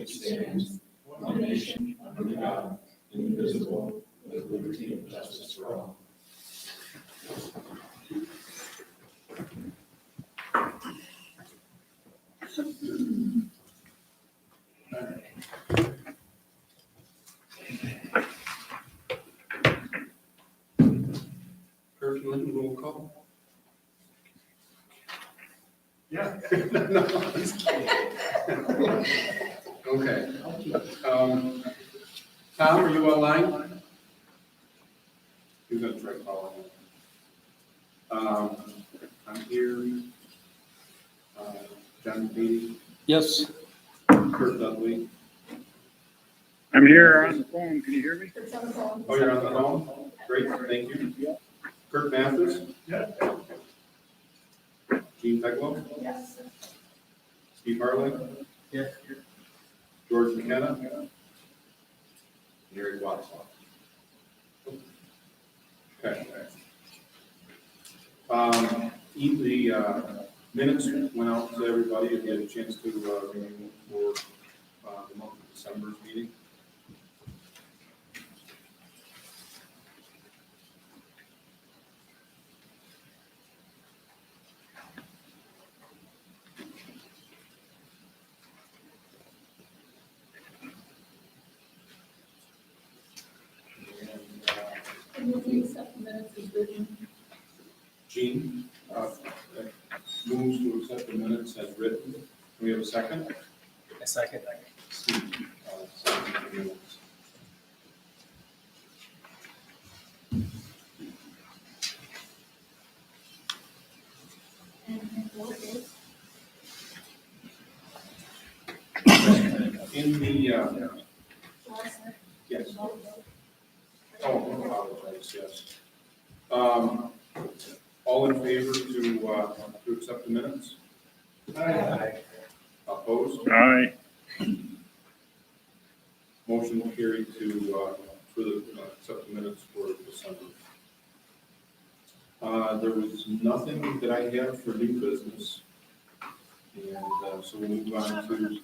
which stands one nation under God, indivisible, with liberty and justice for all. Kirk, you want to roll call? Yeah. No, I'm just kidding. Okay. Tom, are you online? You're gonna try calling. I'm here. John Beatty, Yes. Kurt Dudley. I'm here on the phone. Can you hear me? Oh, you're on the phone? Great, thank you. Kurt Mathis? Yeah. Gene Peglow? Yes. Steve Harlan? Yes. George McKenna? Gary Watson? Okay. The minutes went out to everybody. If you had a chance to review for the month of December's meeting. And will you accept the minutes as written? Gene moves to accept the minutes as written. Do we have a second? A second. Steve, second the minutes. And what is? In the, Last night. yes. Oh, I apologize, yes. All in favor to accept the minutes? Aye. Opposed? Aye. Motion carried to, for the, accept the minutes for December. There was nothing that I have for new business. And, so we'll move on to.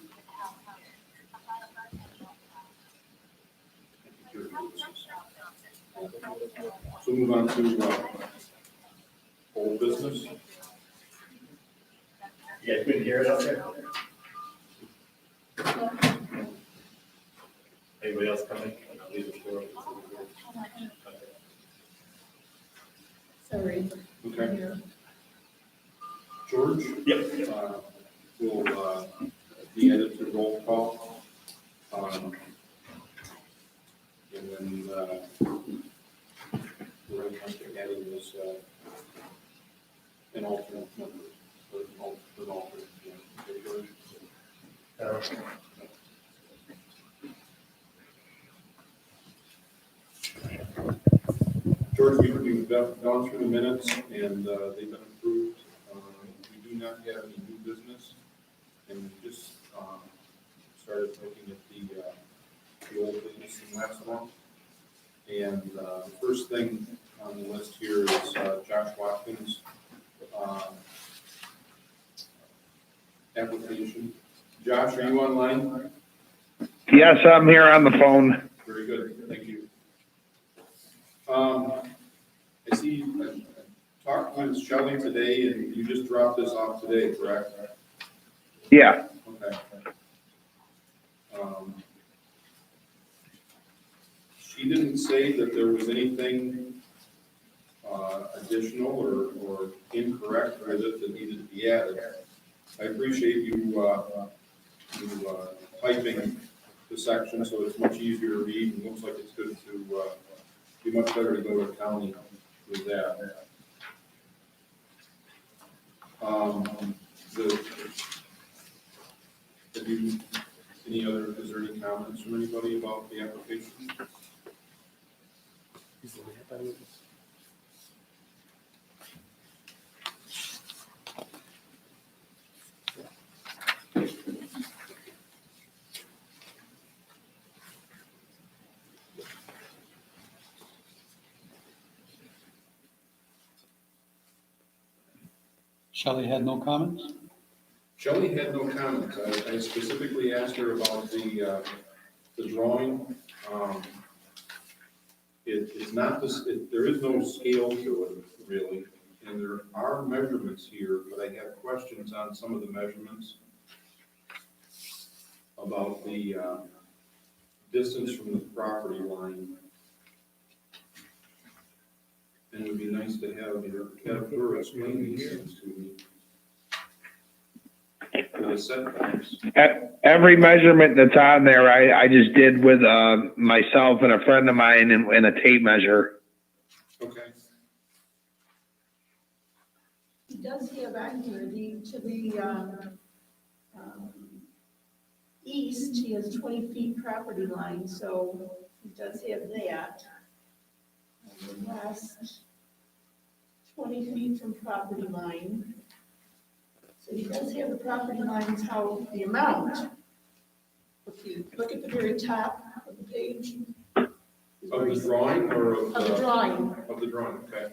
So we'll move on to, old business. You guys couldn't hear it out there? Anybody else coming? I'll leave the floor. Sorry. Okay. Here. George? Yep. Will be added to roll call. And then, we're going to have to add in this, an alternate member, or an alternate, yeah. Okay, George? George, we've gone through the minutes and they've been approved. We do not have any new business. And we just started looking at the old business from last month. And the first thing on the list here is Josh Watkins' application. Josh, are you online? Yes, I'm here on the phone. Very good, thank you. I see, I talked with Shelley today, and you just dropped this off today, correct? Yeah. Okay. She didn't say that there was anything additional or incorrect with it that needed to be added. I appreciate you typing the section so it's much easier to read, and looks like it's good to be much better to go to county with that. Have you, is there any comments from anybody about the application? Shelley had no comments? Shelley had no comments. I specifically asked her about the drawing. It's not this, there is no scale to it, really, and there are measurements here, but I have questions on some of the measurements about the distance from the property line. And it would be nice to have her explain these things to me. The setbacks. Every measurement that's on there, I just did with myself and a friend of mine in a tape measure. Okay, He does have on here, to the, east, he has 20 feet property line, so he does have that. And the west, 20 feet from property line. So he does have the property lines, how, the amount. If you look at the very top of the page. of the drawing or Of the drawing. Of the drawing, okay.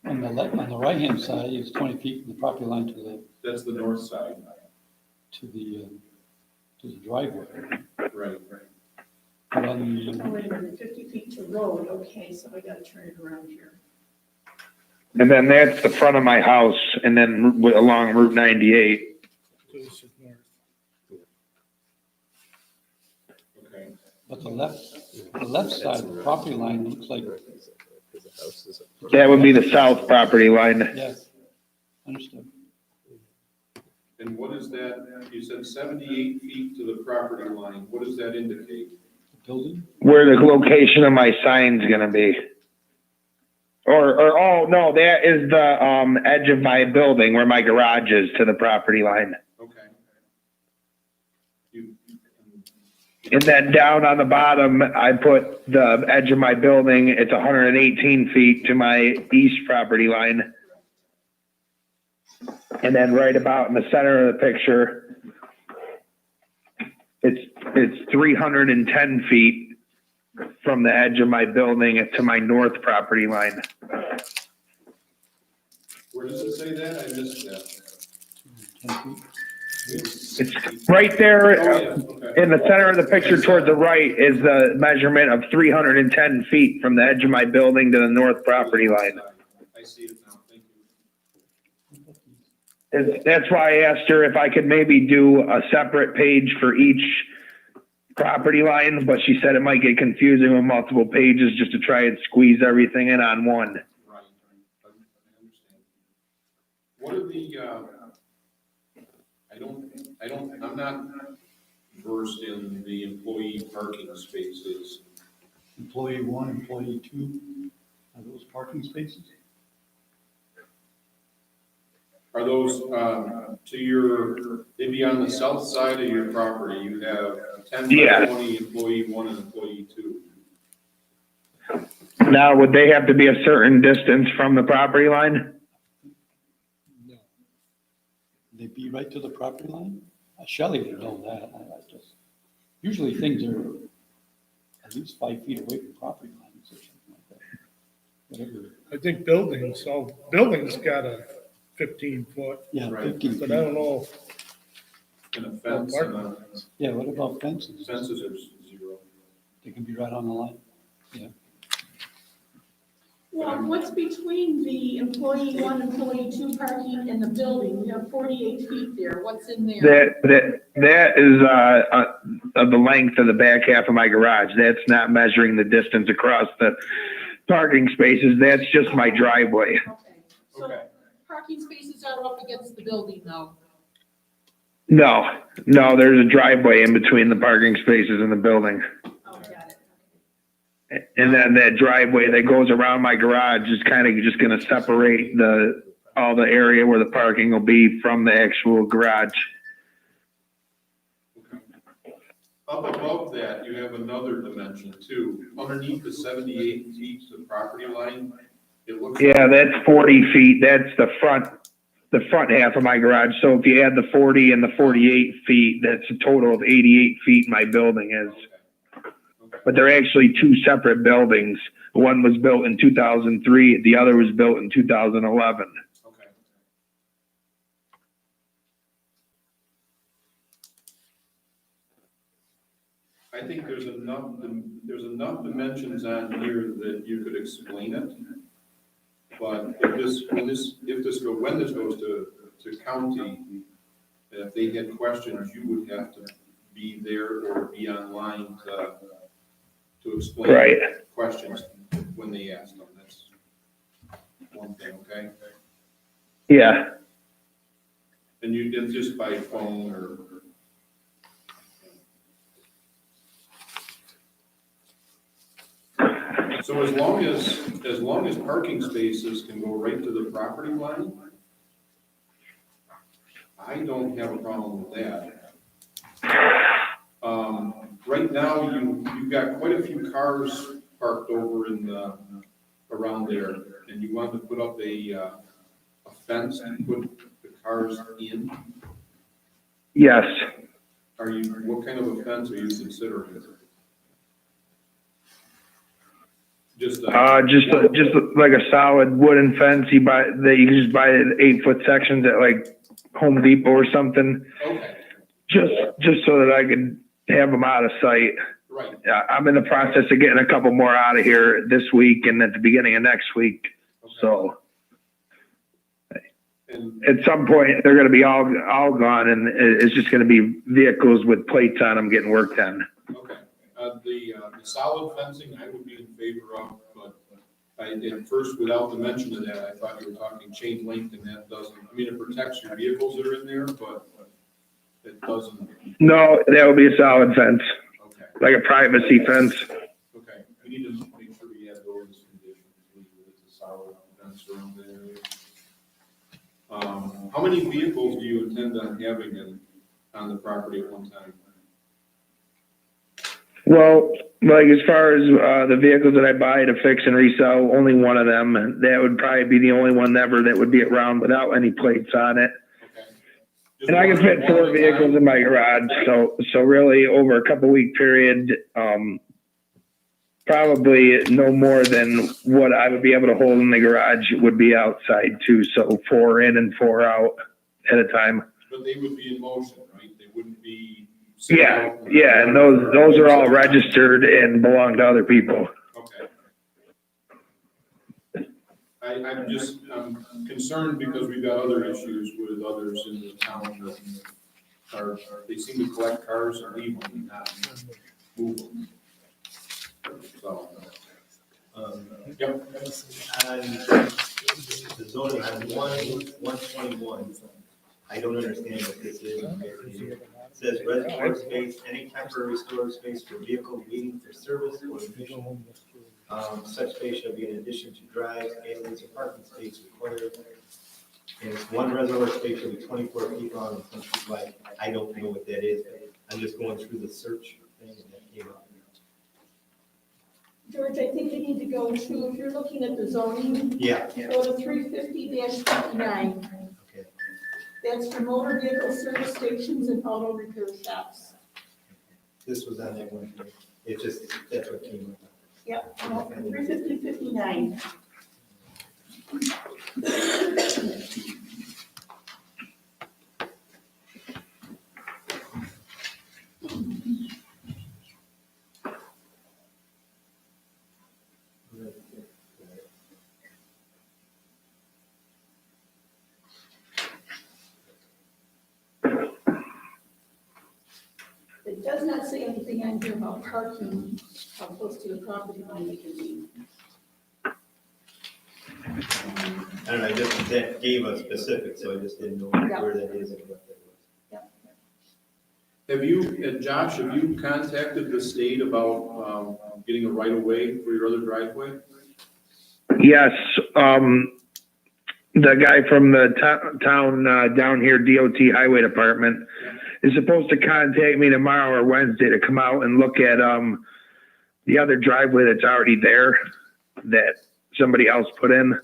On the right-hand side is 20 feet from the property line to That's the north side, the driveway. right. But on Oh, wait a minute, 50 feet to road, okay, so I gotta turn it around here. And then that's the front of my house, and then along Route 98. Okay, but the left side of the property line looks like, That would be the south property line. yes, understood. and what is that, you said 78 feet to the property line, what does that indicate? The building, Where the location of my sign's gonna be. Oh, no, that is the edge of my building where my garage is to the property line. Okay. You, And then down on the bottom, I put the edge of my building, it's 118 feet to my east property line. And then right about in the center of the picture, it's 310 feet from the edge of my building to my north property line. where does it say that? I missed that. 10 feet. It's right there Oh, yeah, okay. in the center of the picture toward the right is the measurement of 310 feet from the edge of my building to the north property line. I see it now, thank you. That's why I asked her if I could maybe do a separate page for each property line, but she said it might get confusing with multiple pages just to try and squeeze everything in on one. Right, I understand. What are the, I'm not versed in the employee parking spaces. Employee 1, employee 2, are those parking spaces? Are those, to your, they'd be on the south side of your property, you have 10 Yeah. by 20, employee 1 and employee 2. Now, would they have to be a certain distance from the property line? No. They be right to the property line? Shelley would know that. I just, usually things are at least 5 feet away from property lines or something like that. Whatever. I think buildings got a 15-foot, Yeah, Right. 15 but feet. I don't know. And a fence, and a, Yeah, what about fences? fences are 0. They can be right on the line. Well, what's between the employee 1, employee 2 parking and the building? You have 48 feet there, what's in there? That is, of the length of the back half of my garage. That's not measuring the distance across the parking spaces. That's just my driveway. Okay, so Okay. parking spaces are up against the building though. No, there's a driveway in between the parking spaces and the building. Oh, got it. And then that driveway that goes around my garage is kind of just gonna separate all the area where the parking will be from the actual garage. Up above that, you have another dimension too. Underneath the 78 feet to the property line, it looks. Yeah, that's 40 feet. That's the front half of my garage. So if you add the 40 and the 48 feet, that's a total of 88 feet my building is. Okay. But they're actually two separate buildings. One was built in 2003, the other was built in 2011. Okay. I think there's enough dimensions on here that you could explain it. But when this goes to county, if they had questions, you would have to be there or be online to explain Right. questions when they ask them. That's one thing, okay? Yeah. And you did just by phone or. So as long as parking spaces can go right to the property line, I don't have a problem with that. Right now, you've got quite a few cars parked over around there, and you want to put up a fence to put the cars in. Yes. What kind of a fence are you considering? Just like a solid wooden fence you can just buy in 8-foot sections at like Home Depot or something. okay, Just so that I can have them out of sight. right. I'm in the process of getting a couple more out of here this week and at the beginning of next week. Okay. So And at some point they're going to be all gone, and it's just going to be vehicles with plates on them getting worked on. okay, the solid fencing I would be in favor of, but at first, without the mention of that, I thought you were talking chain link, and that doesn't. I mean, it protects your vehicles that are in there, but it doesn't. No, that would be a solid fence, Okay, like a privacy fence. okay. We need to make sure we add those conditions. It's a solid fence around the area. How many vehicles do you intend on having on the property at one time? Well, like as far as the vehicles that I buy to fix and resell, only one of them. That would probably be the only one ever that would be around without any plates on it. Okay. Just And I can one- fit one 4 at a vehicles time? in my garage, so really over a couple week period, probably no more than what I would be able to hold in the garage would be outside too. So 4 in and 4 out at a time. But they would be in motion, right? They wouldn't be. sitting Yeah, out yeah, and those are all registered and belong to other people. Okay. I'm concerned because we've got other issues with others in the town that they seem to collect cars and leave them and not move them. So, yep, On the zoning on 121, I don't understand what this is. It says reservoir space, any temporary storage space for vehicle waiting for service or admission. Such space shall be in addition to drives, alleyways, or parking space required. And it's one reservoir space shall be 24 feet long and 10 feet wide. I don't know what that is, but I'm just going through the search thing and that came up. George, I think you need to go to, if you're looking at the zoning, Yeah, go to 350-59. okay. That's for motor vehicle service stations and auto repair shops. This was on that one. It's just, that's what came up. Yep, 350-59. It does not say anything on here about parking, how close to the property line it can be. I don't know, that gave us specifics, so I just didn't know where that is and what that was. have you, Josh, have you contacted the state about getting a right of way for your other driveway? Yes, the guy from the town down here, DOT Highway Department, is supposed to contact me tomorrow or Wednesday to come out and look at the other driveway that's already there that somebody else put in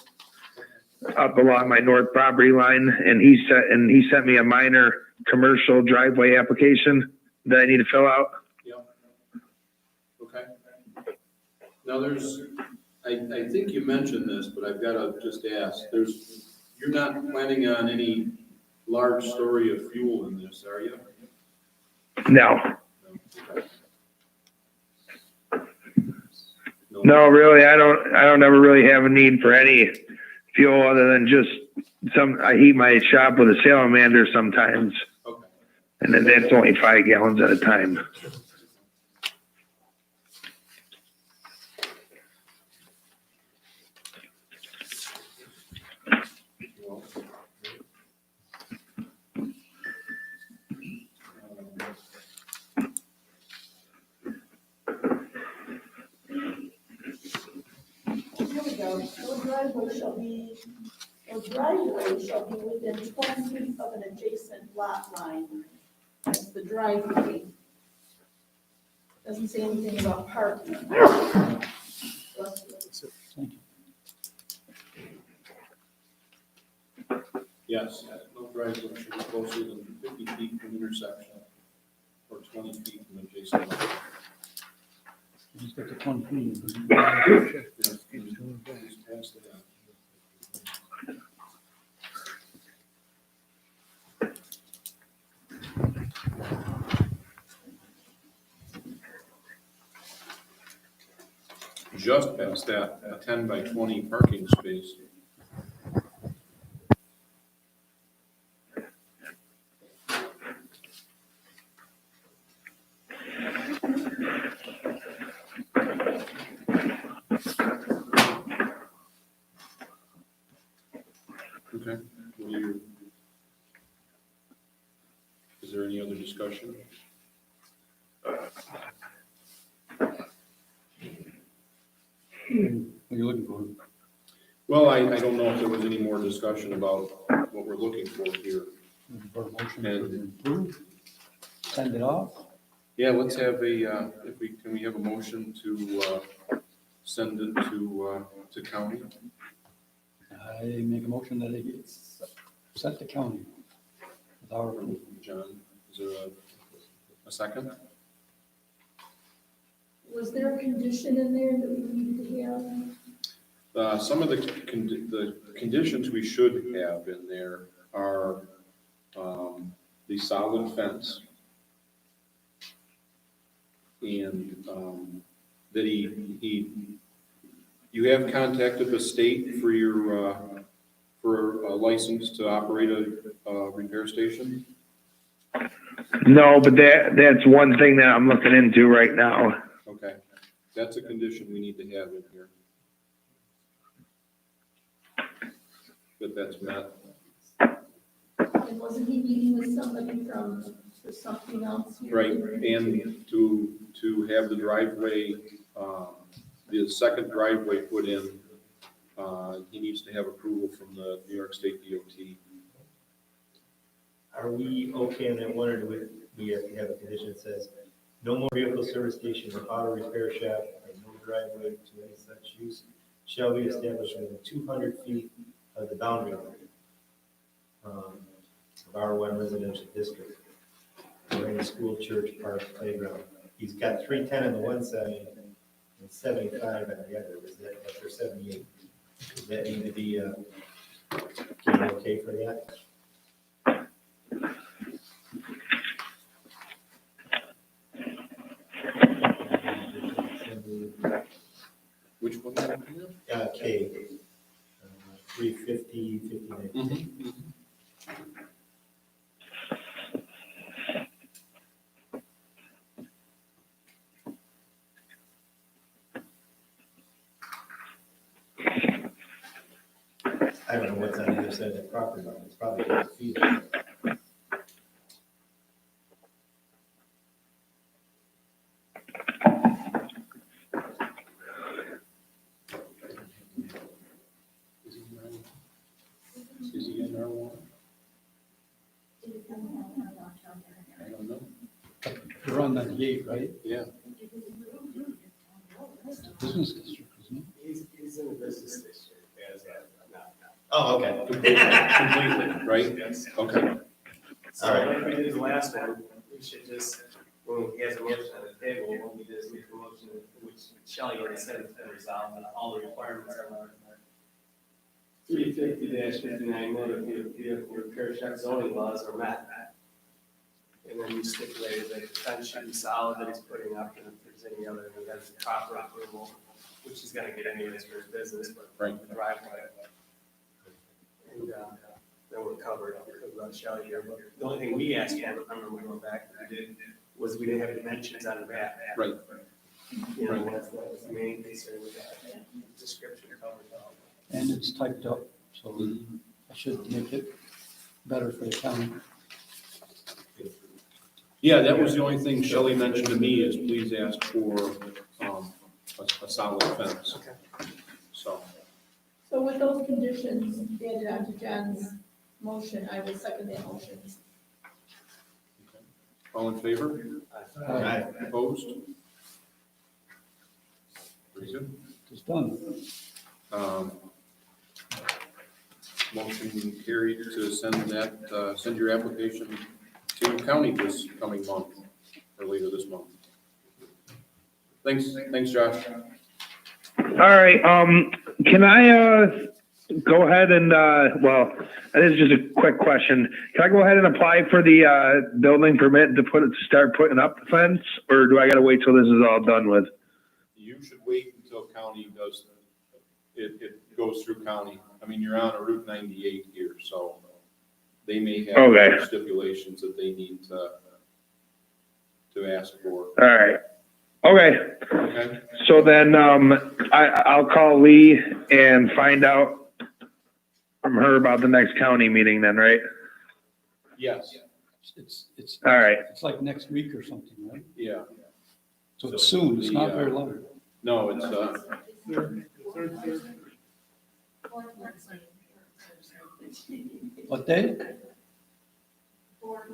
up along my north property line, and he sent me a minor commercial driveway application that I need to fill out. Yep. Okay. Now I think you mentioned this, but I've got to just ask, you're not planning on any large story of fuel in this, are you? No, No. Okay. No, really, I don't ever really have a need for any fuel other than just I heat my shop with a salamander sometimes. Okay. And then that's only 5 gallons at a time. Well, Here we go. No driveway shall be within 20 feet of an adjacent lot line. That's the driveway. Doesn't say anything about parking. Thank you. yes, no driveway should be closer than 50 feet from intersection or 20 feet from adjacent lot. Just got the 20 feet. Yes, please pass that on. Just past that, a 10 by 20 parking space. Okay. Is there any other discussion? What are you looking for? Well, I don't know if there was any more discussion about what we're looking for here. Looking for a motion to approve? Send it off? Yeah, let's have can we have a motion to send it to county? I make a motion that it gets sent to county. With our approval. John, is there a second? Was there a condition in there that we needed to have? Some of the conditions we should have in there are the solid fence and that you have contacted the state for your for a license to operate a repair station? No, but that's one thing that I'm looking into right now. Okay, that's a condition we need to have in here. That that's met. And wasn't he meeting with somebody for something else here? Right, and to have the driveway, the second driveway put in, he needs to have approval from the New York State DOT. Are we okay on that one, or do we have to have a condition that says, no more vehicle service station or auto repair shop, and no driveway to any such use shall be established within 200 feet of the boundary line of R1 residential district, or any school, church, park, playground. He's got 310 on the one side and 75 on the other. Is that, or 78? Does that need to be, okay for that? Which one? K, 350, 59. I don't know what's on the other side of the property line. It's probably 8 feet. Is he in R1? I don't know. You're on 98, right? Yeah. Business district, isn't it? He's in the business district as Oh, okay. Completely, right? Yes. Okay. So All right. like we did the last one, we should just, when he has a motion on the table, when we just make a motion, which Shelley already said it's been resolved, and all the requirements are met. 350-59 motor vehicle repair shop zoning laws are met. And then you stipulated that the fence should be solid that he's putting up, and if there's any other, that's proper approval. which he's gonna get anyways for his business, but Right. the driveway. And, then we're covered about Shelley here, but the only thing we asked for, I remember going back, we did, was we didn't have dimensions on the back. Right. You know, that was the main concern with that, description covered all. And it's typed up, so I should make it better for the county. Yeah, that was the only thing Shelley mentioned to me is please ask for, a solid fence. So, So with those conditions added onto John's motion, I will second that motion. all in favor? Aye. Opposed? Very good. It's done. Motion carried to send that, send your application to county this coming month, or later this month. Thanks, Josh. All right, can I, go ahead and, well, this is just a quick question. Can I go ahead and apply for the, building permit to start putting up the fence? Or do I gotta wait till this is all done with? You should wait until county does, it goes through county. I mean, you're on a Route 98 here, so they may have Okay. stipulations that they need to ask for. All right, okay. Okay? So then, I'll call Lee and find out from her about the next county meeting then, right? Yes, It's, All right, it's like next week or something, right? yeah. So it's soon, it's not very long. No, it's, What day? Fourth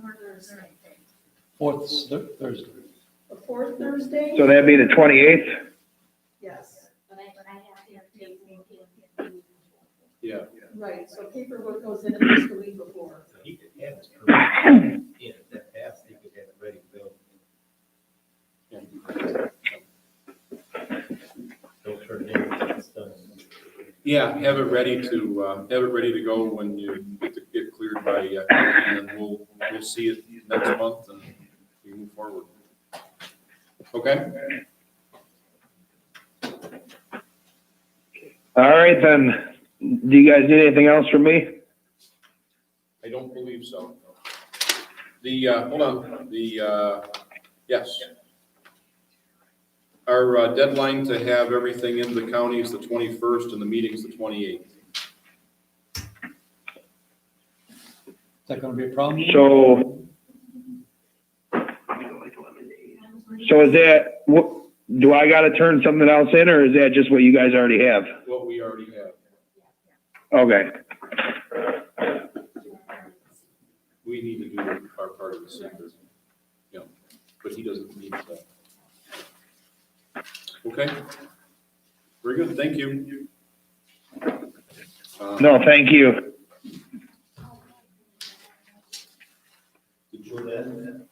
Thursday. The fourth Thursday? so that'd be the 28th? Yes, yeah. right, so paperwork goes in at least the week before. He could have his permit, yeah, if that passed, he could have it ready to go. Don't turn it in until it's done. Yeah, have it ready to go when you get cleared by, and then we'll see it next month and we move forward. Okay? All right then, do you guys need anything else from me? I don't believe so. Hold on, yes. Our deadline to have everything in the county is the 21st and the meeting's the 28th. Is that gonna be a problem? So is that, do I gotta turn something else in, or is that just what you guys already have? What we already have. Okay, We need to do our part of the secret. Yeah, but he doesn't need that. Okay? Very good, thank you. no, thank you. Will that,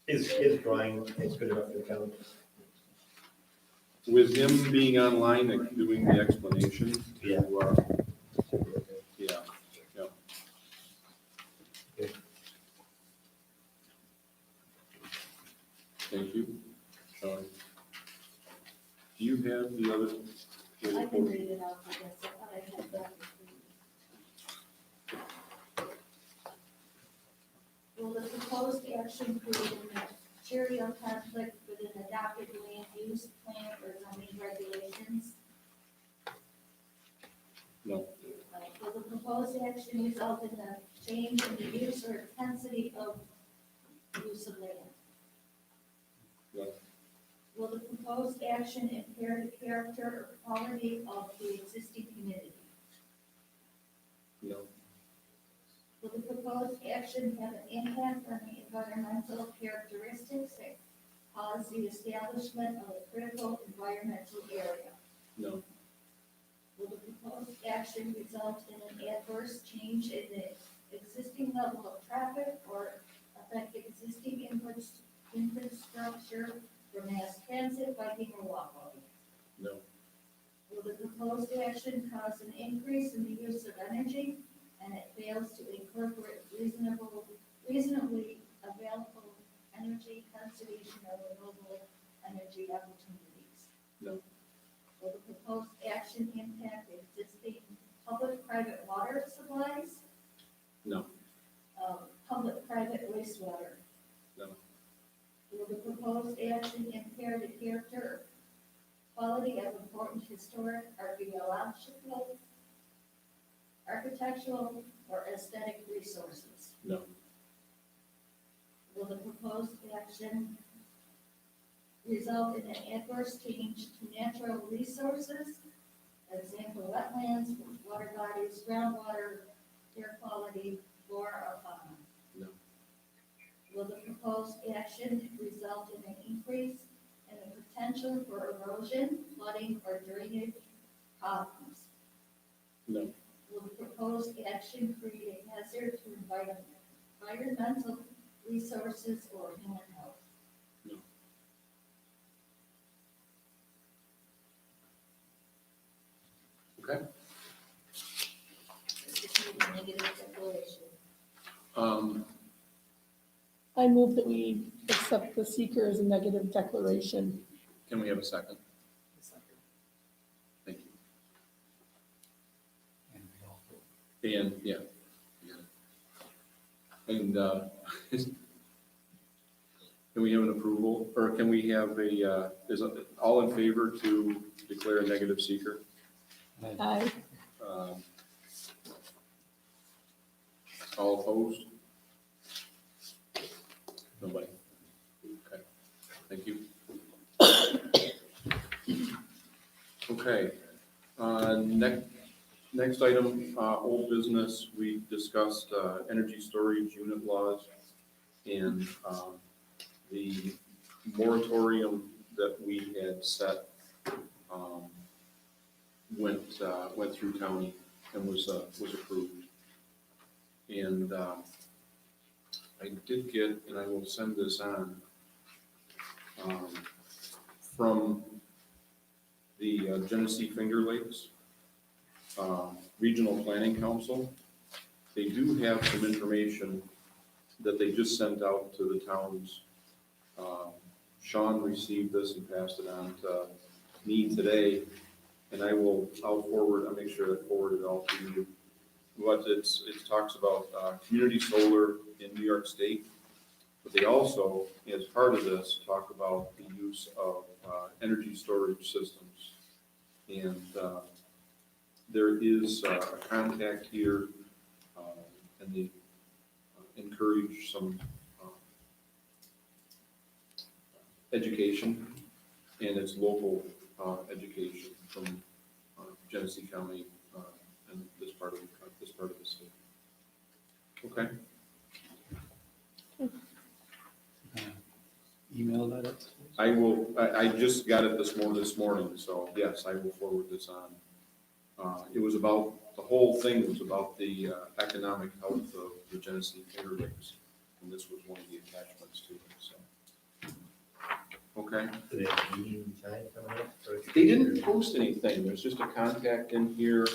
his drawing is good enough for the county? With him being online and doing the explanation. Yeah. Yeah, yeah. Thank you. Sean. Do you have the other? I can read it out, I guess, I thought I had that. Will the proposed action create a material conflict with an adopted land use plan or zoning regulations? No. Will the proposed action result in a change in the use or intensity of use of land? No. Will the proposed action impair the character or quality of the existing community? No. Will the proposed action have an impact on the environmental characteristics that cause the establishment of a critical environmental area? No. Will the proposed action result in an adverse change in the existing level of traffic or affect existing infrastructure for mass transit, biking, or walking? No. Will the proposed action cause an increase in the use of energy and it fails to incorporate reasonably available energy conservation or renewable energy opportunities? No. Will the proposed action impact existing public-private water supplies? No. Public-private wastewater? No. Will the proposed action impair the character, quality of important historic, architectural, or aesthetic resources? No. Will the proposed action result in an adverse change to natural resources? Example, wetlands, water bodies, groundwater, air quality, flora, or fauna? No. Will the proposed action result in an increase in the potential for erosion, flooding, or drainage problems? No. Will the proposed action create a hazard to environmental resources or human health? No. Okay. This is a negative declaration. I move that we accept the seeker as a negative declaration. Can we have a second? Thank And we all vote. you. And, yeah. And, can we have an approval, or can we have a, is it all in favor to declare a negative seeker? Aye. Um, All opposed? Nobody? Okay, thank you. Okay, next item, old business, we discussed, energy storage unit laws and, the moratorium that we had set, went through county and was approved. And, I did get, and I will send this on, from the Genesee Finger Lakes Regional Planning Council. They do have some information that they just sent out to the towns. Sean received this and passed it on to me today, and I'll forward, I'll make sure I forward it all to you. But it talks about community solar in New York State, but they also, as part of this, talk about the use of energy storage systems. And there is a contact here, and they encourage some education, and it's local education from Genesee County and this part of the state. Okay. Email that up. I will. I just got it this morning, so yes, I will forward this on. It was about, the whole thing was about the economic health of the Genesee Finger Lakes, and this was one of the attachments to it. So. Okay. Do they have a meeting time coming up? They didn't post anything. There's just a contact in here.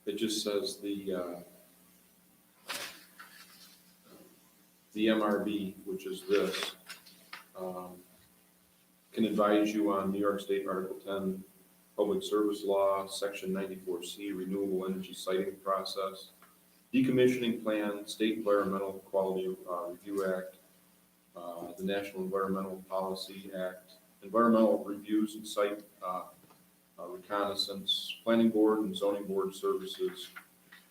It just says the MRB, which is this, can advise you on New York State Article 10, Public Service Law, Section 94C, Renewable Energy Siting Process, Decommissioning Plan, State Environmental Quality Review Act, the National Environmental Policy Act, Environmental Reviews and Site Reconnaissance, Planning Board and Zoning Board Services,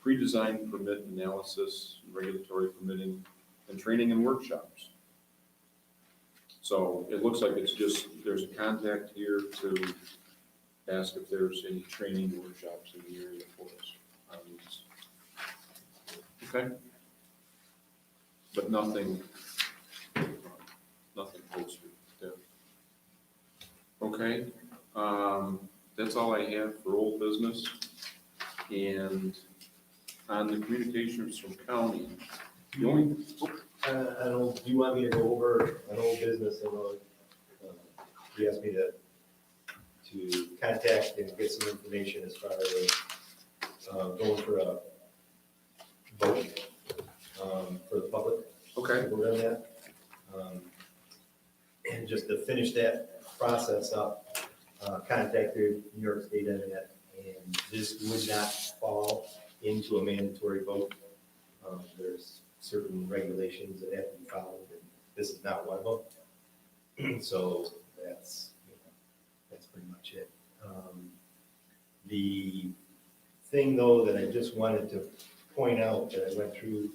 Pre-Design Permit Analysis, Regulatory Permitting, and Training and Workshops. So it looks like it's just, there's a contact here to ask if there's any training workshops in the area for us on these. Okay? But nothing posted there. Okay? That's all I have for old business. And on the communications from county, the only, I don't know, do you want me to go over an old business? You asked me to contact and get some information as far as going for a vote for the public. Okay. Vote on that. And just to finish that process up, contacted New York State Internet, and this would not fall into a mandatory vote. There's certain regulations that have to be followed, and this is not one of them. So that's, that's pretty much it. The thing though that I just wanted to point out, that I went through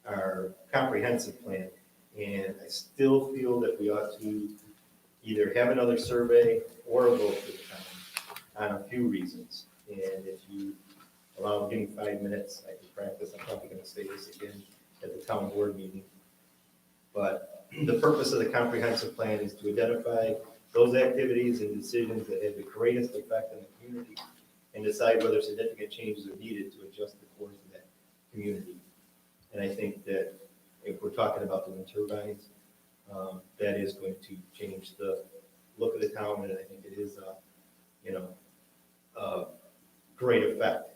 our comprehensive plan, and I still feel that we ought to either have another survey or a vote for the town on a few reasons. And if you allow me 5 minutes, I can practice. I'm probably gonna say this again at the town board meeting. But the purpose of the comprehensive plan is to identify those activities and decisions that have the greatest effect on the community and decide whether significant changes are needed to adjust the course of that community. And I think that if we're talking about the wind turbines, that is going to change the look of the town, and I think it is, a great effect.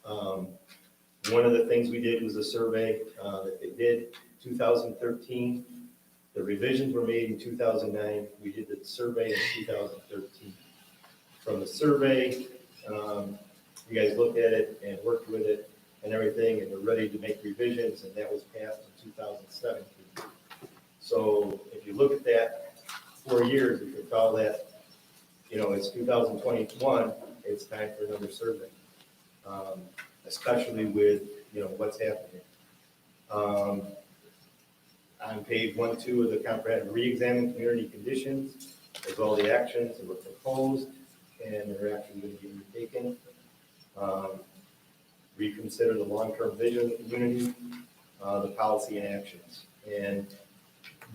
One of the things we did was a survey that they did 2013. The revisions were made in 2009. We did the survey in 2013. From the survey, you guys looked at it and worked with it and everything, and we're ready to make revisions, and that was passed in 2017. So if you look at that 4 years, you can call that, it's 2021, it's time for another survey, especially with, what's happening. On page 1, 2 of the comprehensive, re-examine community conditions, as well the actions that were proposed and their actions that are being taken. Reconsider the long-term vision of the community, the policy and actions. And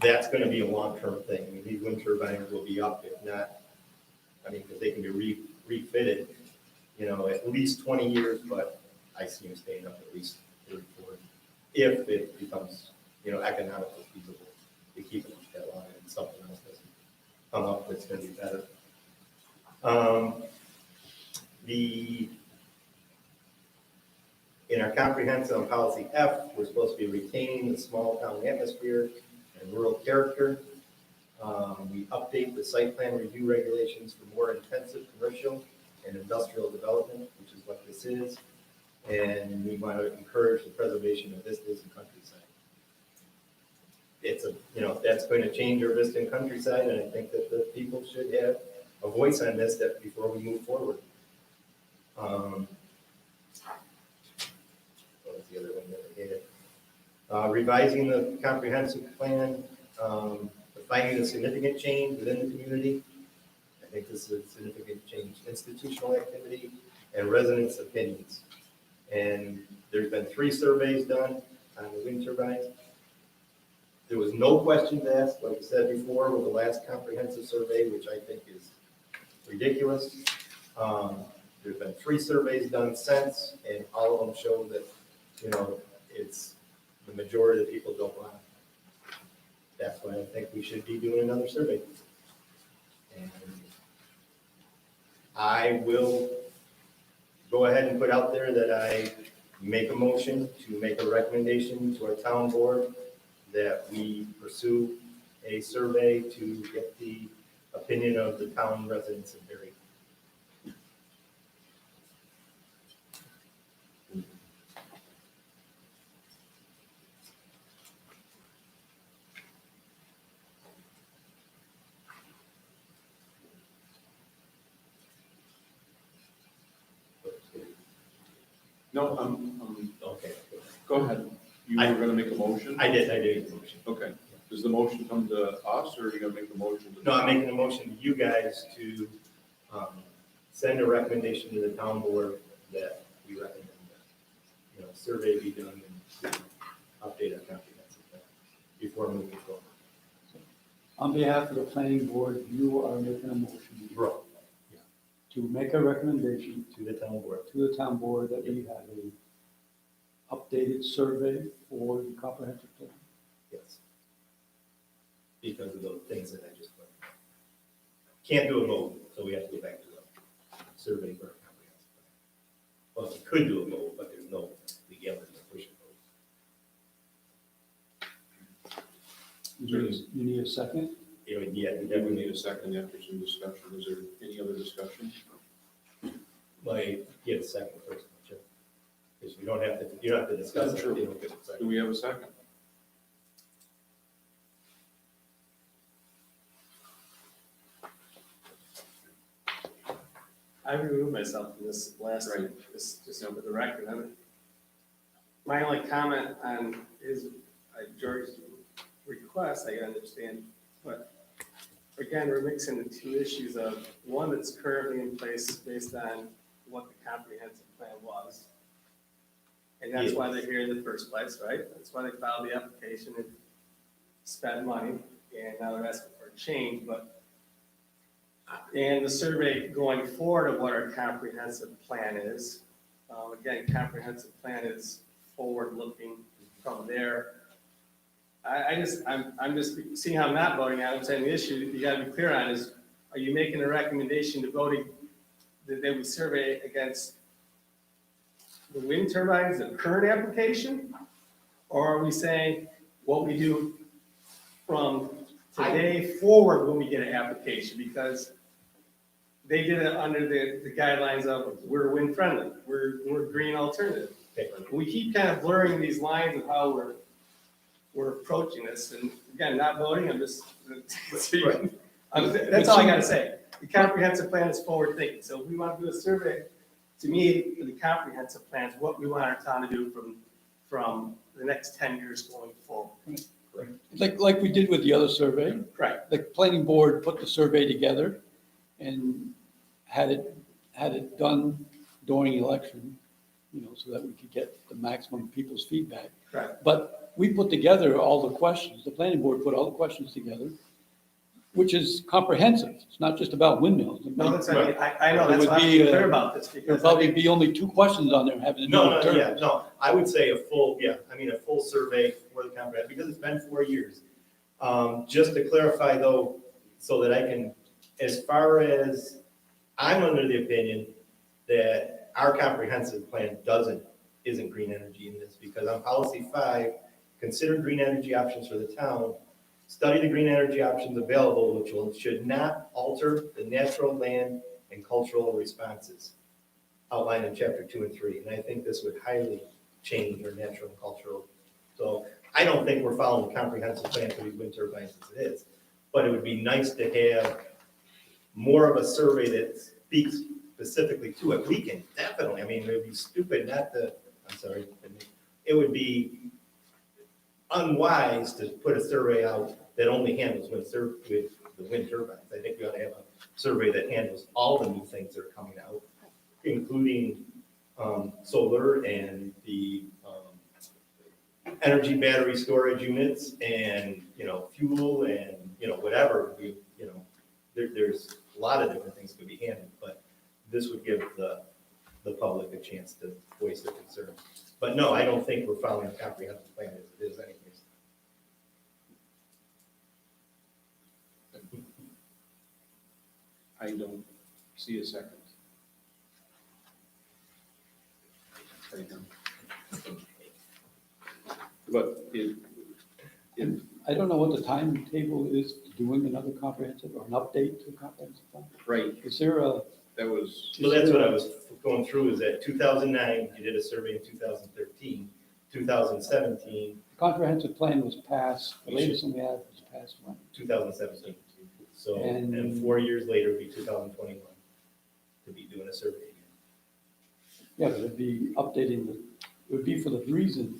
that's going to be a long-term thing. I mean, these wind turbines will be up, if not, because they can be refitted, at least 20 years, but I see them staying up at least 30, 40, if it becomes, economically feasible to keep it that long and something else doesn't come up that's going to be better. In our comprehensive on policy F, we're supposed to be retaining the small town atmosphere and rural character. We update the site plan review regulations for more intensive commercial and industrial development, which is what this is. And we want to encourage the preservation of vistas and countryside. It's that's going to change our vista and countryside, and I think that the people should have a voice on this before we move forward. What was the other one that I had? Revising the comprehensive plan, defining a significant change within the community. I think this is a significant change, institutional activity and residents' opinions. And there's been 3 surveys done on the wind turbines. There was no questions asked, like I said before, with the last comprehensive survey, which I think is ridiculous. There's been 3 surveys done since, and all of them show that, it's the majority of the people don't want it. That's why I think we should be doing another survey. And I will go ahead and put out there that I make a motion to make a recommendation to our town board that we pursue a survey to get the opinion of the town residents of Berry. No, Okay. go ahead. You were gonna make a motion? I did a motion. Okay. Does the motion come to us, or are you gonna make the motion to? No, I'm making a motion to you guys to send a recommendation to the town board that we recommend that, survey be done and update our comprehensive plan before moving forward. On behalf of the planning board, you are making a motion Bro, to make a recommendation to the town board. to the town board that we have a updated survey for the comprehensive plan. Yes. Because of those things that I just put. Can't do a vote, so we have to go back to survey for a comprehensive plan. Well, you could do a vote, but there's no legality to push a vote. You need a second? Yeah, you Yeah, we definitely need a second after some discussion. Is there any other discussion? might get a second first, because you don't have to discuss it. True. You don't get a second. Do we have a second? I removed myself from this last, Right. this, just for the record. My only comment on is George's request, I understand, but again, we're mixing the two issues of one that's currently in place based on what the comprehensive plan was. And that's why they're here in the first place, right? That's why they filed the application and spent money, and now they're asking for a change, but and the survey going forward of what our comprehensive plan is. Again, comprehensive plan is forward-looking from there. I'm just seeing how I'm not voting on it. I'm saying the issue you gotta be clear on is, are you making a recommendation to voting that they would survey against the wind turbines, the current application? Or are we saying what we do from today forward when we get an application? Because they did it under the guidelines of we're wind friendly, we're green alternative. We keep kind of blurring these lines of how we're approaching this, and again, not voting, I'm just, that's all I gotta say. The comprehensive plan is forward thinking, so if we want to do a survey, to me, the comprehensive plan is what we want our town to do from the next 10 years going forward. Like we did with the other survey. Right. The planning board put the survey together and had it done during election, so that we could get the maximum people's feedback. Right. But we put together all the questions, the planning board put all the questions together, which is comprehensive. It's not just about windmills. No, that's, I know, It that's would why I'm be, clear about this, There'll because probably be only 2 questions on there having to do No, with turbines. I would say a full survey for the comprehensive, because it's been 4 years. Just to clarify though, so that I can, as far as, I'm under the opinion that our comprehensive plan isn't green energy in this, because on policy 5, consider green energy options for the town. Study the green energy options available, which should not alter the natural land and cultural responses outlined in chapter 2 and 3. And I think this would highly change our natural and cultural. So I don't think we're following the comprehensive plan for these wind turbines as it is, but it would be nice to have more of a survey that speaks specifically to it. We can definitely, it would be stupid not to, it would be unwise to put a survey out that only handles with the wind turbines. I think we ought to have a survey that handles all the new things that are coming out, including solar and the energy battery storage units and, fuel and, whatever. There's a lot of different things to be handled, but this would give the public a chance to voice their concerns. But no, I don't think we're following a comprehensive plan as it is anyways. I don't see a second. But I don't know what the timetable is to doing another comprehensive or an update to a comprehensive plan. right, Is there a, that was, So that's what I was going through, is that 2009, you did a survey in 2013, 2017, comprehensive plan was passed, the latest one we had was passed when? 2017. So, And- and 4 years later, it'd be 2021, to be doing a survey again. Yeah, but it'd be updating it would be for the reason,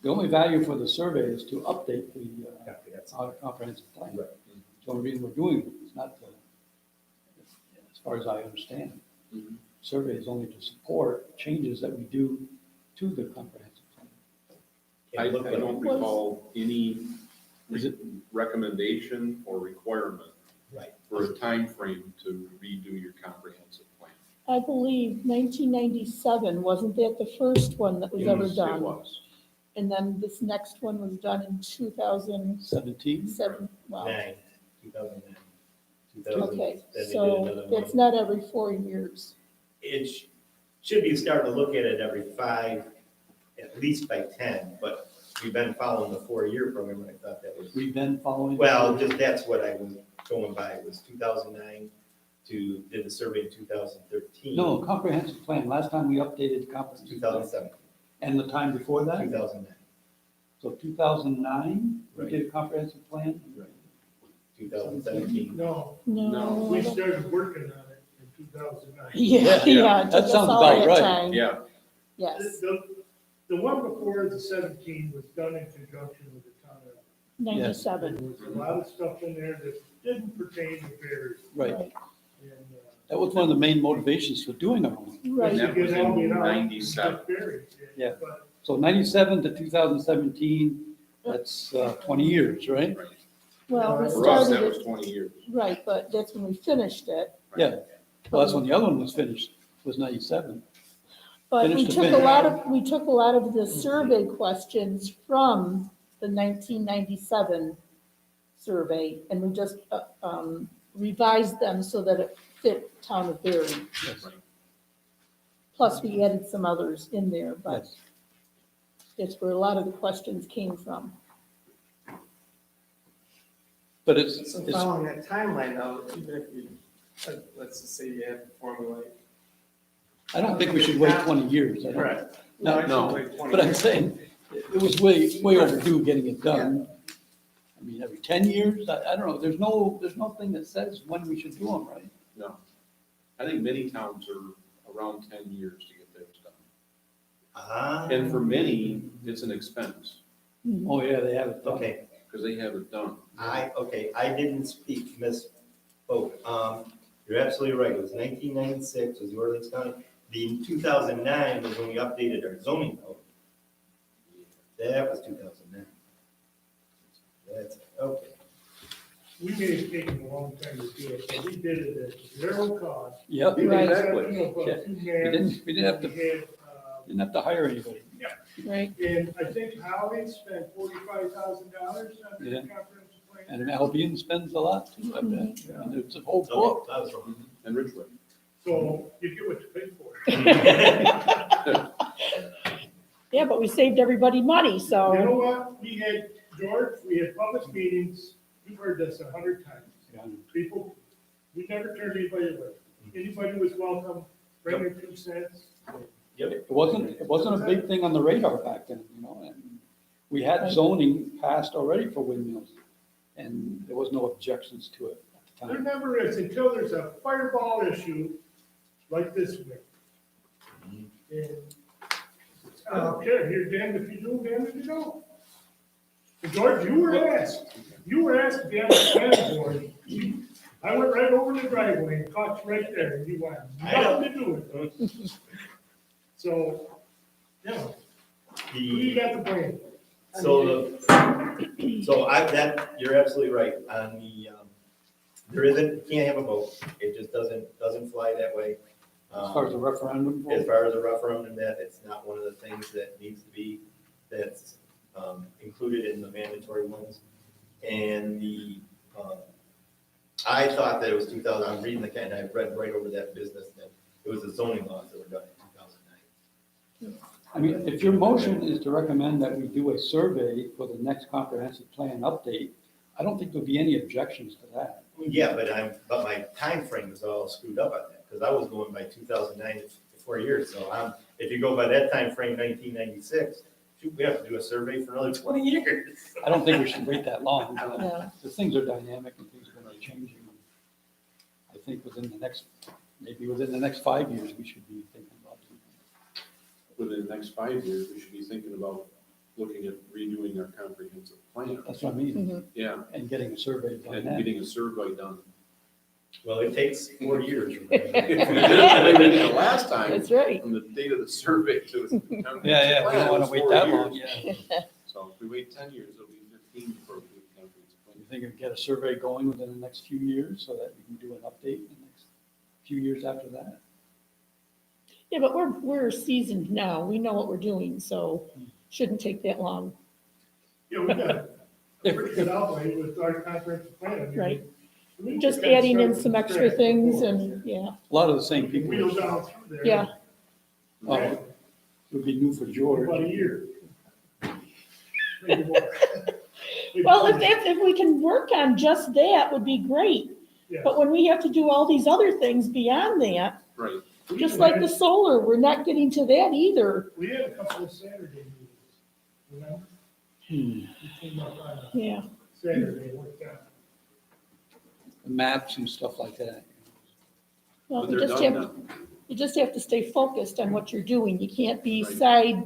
the only value for the survey is to update the, That's our comprehensive plan. right. It's the only reason we're doing it, it's not, as far as I understand. Mhm. Survey is only to support changes that we do to the comprehensive plan. I don't recall any Is it- recommendation or requirement Right. for a time frame to redo your comprehensive plan. I believe 1997, wasn't that the first one that was ever Yes, done? It was. And then this next one was done in 2007. 17? Wow. 2009, Okay, then they did so another one. it's not every 4 years. It should be starting to look at it every 5, at least by 10, but we've been following the 4-year program, and I thought that was, We've been following. well, just that's what I was going by, was 2009 did the survey in 2013. No, comprehensive plan. Last time we updated the comprehensive plan. 2007, And the time before that? 2009, So 2009, we Right. did a comprehensive plan? 2017. No, No. we started working on it in 2009. Yeah, yeah. it That took us sounds all about that right. time. Yeah, Yes, The one before the 17 was done in conjunction with the town of. 97. There was a lot of stuff in there that didn't pertain to Barry. Right. And, That was one of the main motivations for doing our own. Right. that was in 97. Yeah. But So 97 to 2017, that's 20 years, right? Right. Well, we For us, that started was it, 20 years. right, but that's when we finished it. Yeah. Well, that's when the other one was finished, was 97. But we Finished the took a finish. we took a lot of the survey questions from the 1997 survey, and we just revised them so that it fit town of Berry. Yes. Plus, we added some others in there, but Yes. it's where a lot of the questions came from. But it's, So following that timeline though, even if you, let's just say you have to formulate. I don't think we should wait 20 years. I don't- Correct. No, I should no. wait 20 But I'm years. saying, it was way overdue getting it done. I mean, every 10 years, I don't know, there's no thing that says when we should do them, right? No. I think many towns are around 10 years to get theirs done. Ah, And for many, it's an expense Oh, yeah, they have it done. okay. because they have it done. I didn't speak, misspoke. You're absolutely right, it was 1996, was the Orleans County. The 2009 was when we updated our zoning code. That was 2009. That's, okay. we may have taken a long time to do it, but we did it at zero cost. Yep, we Right. Exactly. didn't have to, didn't have to hire anybody. Right. And I think Howie spent $45,000 on the Yeah. comprehensive plan. And an Albion spends a lot too, I bet. Mm-hmm. I mean, it's a whole So, book. I was wrong. And Ridgeway. So you get what you pay for. Yeah, but we saved everybody money, You so. know what? We had, George, we had public meetings. You've heard this 100 times. Yeah. People, we never turned anybody away. Anybody was welcome, bring their 2 cents. It wasn't a big thing on the radar back then, you know, and we had zoning passed already for windmills. And there was no objections to it at the There time. never is until there's a fireball issue like this one. And I don't care, you're damned if you do, damned if you don't. And George, you were asked to be on the planning board. I went right over the driveway and caught you right there, and you wanted nothing to do with it. So, you know, who you The, got to blame? you're absolutely right, on the, there isn't, you can't have a vote, it just doesn't fly that way. As far as the referendum. As far as the referendum, that it's not one of the things that needs to be, that's included in the mandatory ones. And I thought that it was 2000, I'm reading the, and I read right over that business, that it was the zoning laws that were done in 2009. I mean, if your motion is to recommend that we do a survey for the next comprehensive plan update, I don't think there'll be any objections to that. Yeah, but my time frame is all screwed up on that, because I was going by 2009 to 4 years, so if you go by that time frame, 1996, shoot, we have to do a survey for another 20 years. I don't think we should wait that long. Yeah. Because things are dynamic and things are going to be changing. I think within the next 5 years, we should be thinking about something. Within the next 5 years, we should be thinking about looking at redoing our comprehensive plan. That's what I mean, Mhm. Yeah, and getting a survey done and then. getting a survey done. Well, it takes 4 years. If we did it the way we did it last time, That's right. from the date of the survey to the comprehensive Yeah, we plan, don't want it was to wait 4 that years. long, yeah. So if we wait 10 years, it'll be 15 before we do the comprehensive You plan. think we get a survey going within the next few years so that we can do an update in the next few years after that? Yeah, but we're seasoned now. We know what we're doing, so shouldn't take that long. Yeah, we got a pretty good outlay with our comprehensive plan. I mean, Right. just adding in some extra things and, yeah, A lot of the same people. Wheel down through there. yeah. Oh, it would be new for George. About a year. Maybe more. Maybe Well, more. if we can work on just that would be great. Yeah. But when we have to do all these other things beyond that, Right. We just even like had- the solar, we're not getting to that either. We had a couple of Saturday meetings, remember? Hmm. We came up on a Yeah. Saturday, and worked out. Maps and stuff like that. Well, But you they're just done have, now. you just have to stay focused on what you're doing. You can't be Right.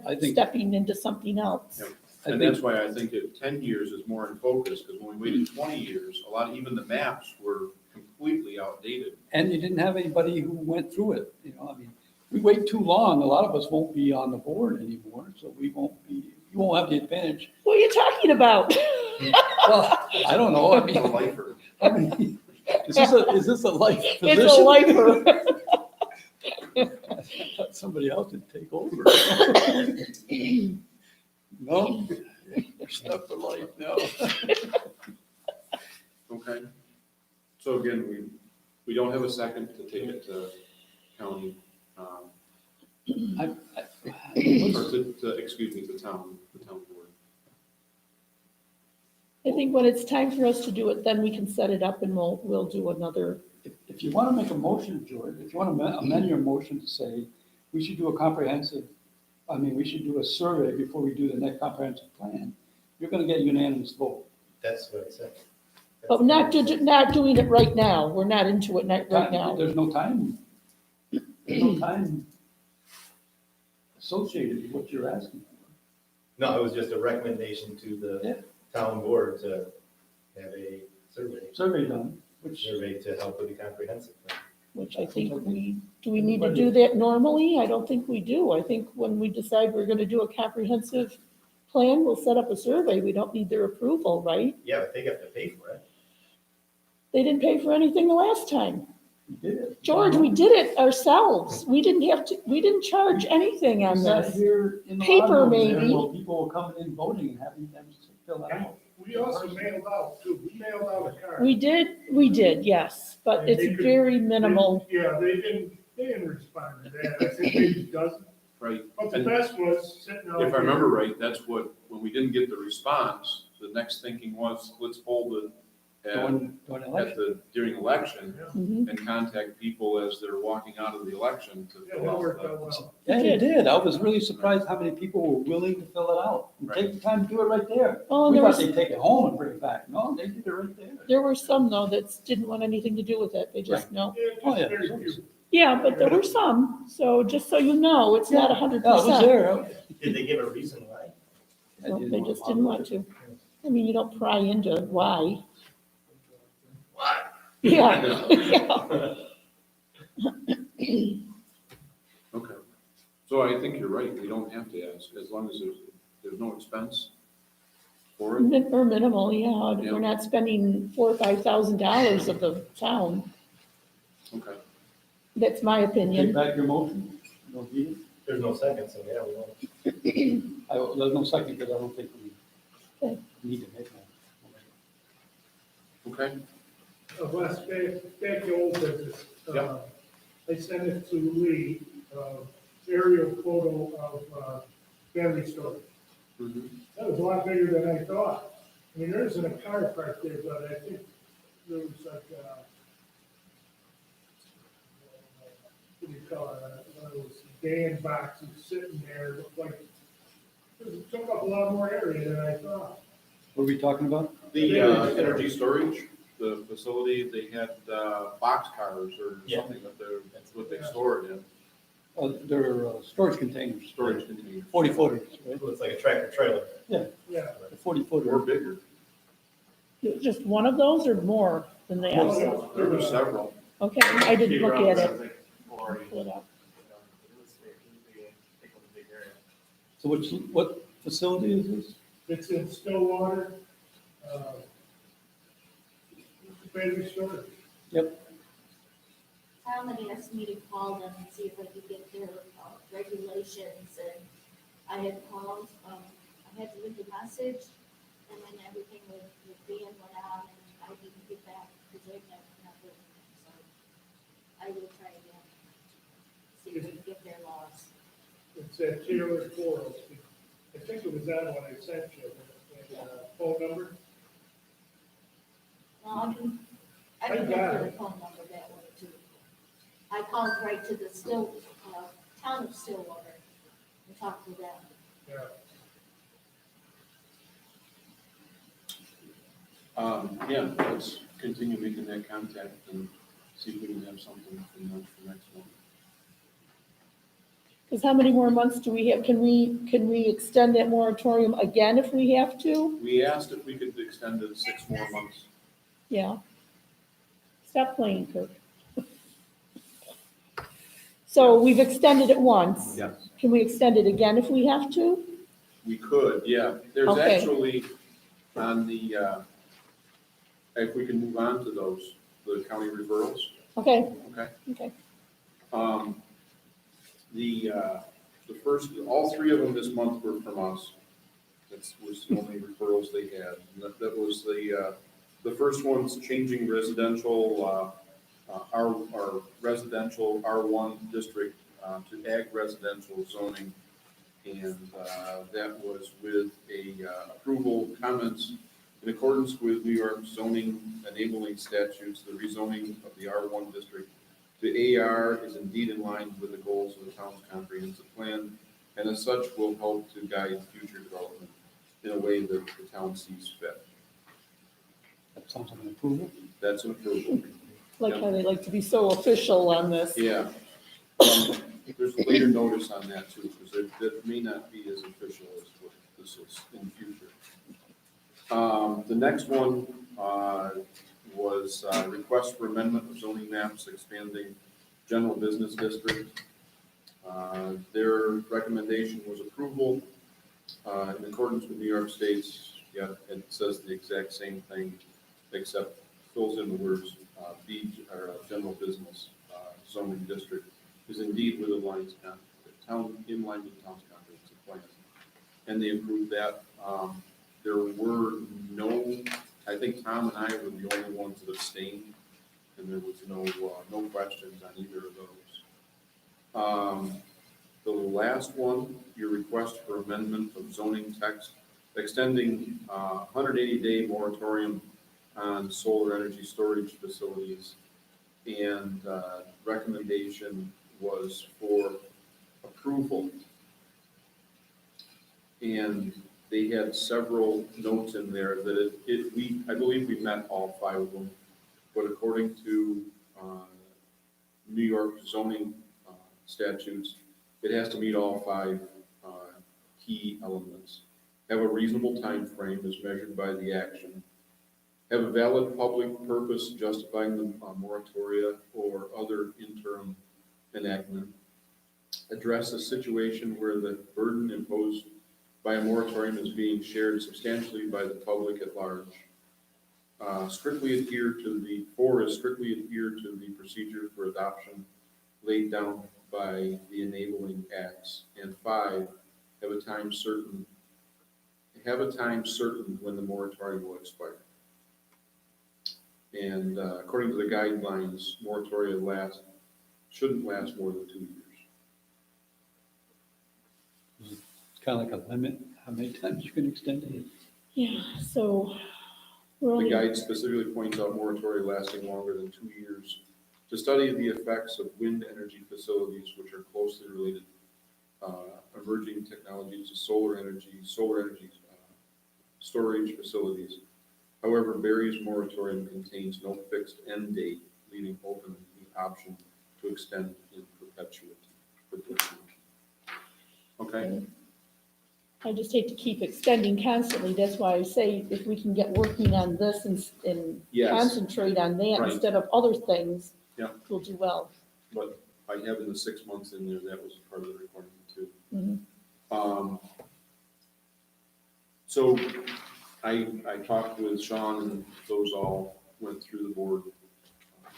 I think- sidestepping into something else. Yep. I And think- that's why I think that 10 years is more in focus, because when we waited 20 years, a lot, even the maps were completely outdated. And you didn't have anybody who went through it, you know, I mean, we wait too long, a lot of us won't be on the board anymore, so we won't be, you won't have the advantage. What are you talking about? Well, I don't know, I The mean, lifer. I mean, is this a life position? It's a lifer. I thought somebody else would take over. No, you're stuck for life now. Okay. So again, we don't have a second to take it to county, I- or excuse me, the town board. I think when it's time for us to do it, then we can set it up and we'll do another. If you want to make a motion, George, if you want to amend your motion to say, we should do a comprehensive, I mean, we should do a survey before we do the next comprehensive plan, you're going to get unanimous vote. That's what I said. But not doing it right now. We're not into it right now. There's no time, there's no time associated with what you're asking for. No, it was just a recommendation to Yeah. the town board to have a Survey done, which, survey to help with the comprehensive plan. Which I think do we need to do that normally? I don't think we do. I think when we decide we're gonna do a comprehensive plan, we'll set up a survey. We don't need their approval, right? Yeah, but they have to pay for it. They didn't pay for anything the last time. you did it. George, we did it ourselves. We didn't charge anything on You sat this. here in the Paper, audience there maybe. while people were coming in voting and having them fill that out. We also mailed out too, we mailed out a card. We did, yes, but And they it's could- very minimal. Yeah, they didn't respond to that, I think maybe a dozen, Right. but the And best was sitting out. if I there. remember right, that's what, when we didn't get the response, the next thinking was, let's hold it During election. during election Mhm. and contact people as they're walking out of the election to Yeah, fill that out worked the. out well. Yeah, it did. I was really surprised how many people were willing to fill it out. And take the time to do it right there. Oh, We there thought was, they'd take it home and bring it back. No, they did it right there. there were some though that didn't want anything to do with it. They just, no. Yeah, Oh, just yeah. very few. Yeah, but there were some, so just so you know, it's not 100%. Yeah, I was there. Did they give a reason why? No, they just didn't want to. I mean, you don't pry into why. Why? Yeah, yeah. Okay. So I think you're right. We don't have to ask, as long as there's no expense for it. Or minimal, yeah. Yeah. We're not spending $4,000 or $5,000 of the town. Okay. That's my Take opinion. back your motion. You don't need it. There's no second, so yeah, we won't. There's no second because I don't think we Okay. need to make one. Okay. Wes, back to old business. Yeah. I sent it to Lee, aerial photo of, battery storage. Mhm. That was a lot bigger than I thought. I mean, there isn't a car parked there, but I think there was like, what do you call it, one of those van boxes sitting there, looked like, it took up a lot more area than I thought. What are we talking about? The energy storage, the facility, they had boxcars or Yeah. something that that's what they stored in, They're storage containers. storage containers. 40 footers, right? It's like a tractor trailer. Yeah, The 40 Or footer. bigger. Just one of those or more than that? There were several. Okay, I didn't look at it. Pull it up. So what facility is this? it's in Stillwater, battery storage. Tom had asked me to call them and see if I could get their regulations, and I had called, I had to leave a message, and then everything with Dan went on, and I didn't get back because right now it's not working, so I will try again. See if we can get their laws. It's at Taylor Forest. I think it was that one I sent you, and, phone number. Well, I I can got get the it. phone number that way too. I called right to the town of Stillwater and talked to them. Yeah. Yeah, let's continue making that contact and see if we can have something from them for next month. Because how many more months do we have? Can we extend that moratorium again if we have to? We asked if we could extend it 6 more months. Yeah. Stop playing, Kirk. So we've extended it once. Yes. Can we extend it again if we have to? We could, yeah. There's Okay. actually on the, if we can move on to those, the county referrals, Okay, okay? okay. The first, all 3 of them this month were from us. That was the only referrals they had. And that was the first one's changing residential, our residential R1 district to ag residential zoning. And that was with a approval comments in accordance with New York zoning enabling statutes. The rezoning of the R1 district to AR is indeed in line with the goals of the town's comprehensive plan, and as such will help to guide future development in a way that the town sees fit. That sounds like an approval. That's an approval. Like how they like to be so official on this. Yeah. There's a later notice on that too, because that may not be as official as what this is in the future. The next one was request for amendment of zoning maps expanding general business district. Their recommendation was approval in accordance with New York State's, yeah, it says the exact same thing, except fills in the words, general business zoning district is indeed with the town, in line with the town's comprehensive plan. And they approved that. There were no, I think Tom and I were the only ones that abstained, and there was no questions on either of those. The last one, your request for amendment of zoning text, extending 180-day moratorium on solar energy storage facilities. And recommendation was for approval. And they had several notes in there that I believe we met all 5 of them, but according to New York zoning statutes, it has to meet all 5 key elements. Have a reasonable time frame as measured by the action. Have a valid public purpose justifying the moratoria or other interim enactment. Address a situation where the burden imposed by a moratorium is being shared substantially by the public at large. Strictly adhere to the procedure for adoption laid down by the enabling acts. And 5, have a time certain when the moratorium will expire. And according to the guidelines, moratoria shouldn't last more than 2 years. It's kind of like a limit, how many times you can extend it. Yeah, so we're The only, guide specifically points out moratoria lasting longer than 2 years to study the effects of wind energy facilities, which are closely related emerging technologies to solar energy storage facilities. However, Barry's moratorium contains no fixed end date, leaving open the option to extend in perpetuity. Okay? I just hate to keep extending constantly. That's why I say if we can get working on this and Yes. concentrate on that Right. instead of other things, Yeah. we'll do well. But by having the 6 months in there, that was part of the requirement too. Mhm. So I talked with Sean and those all went through the board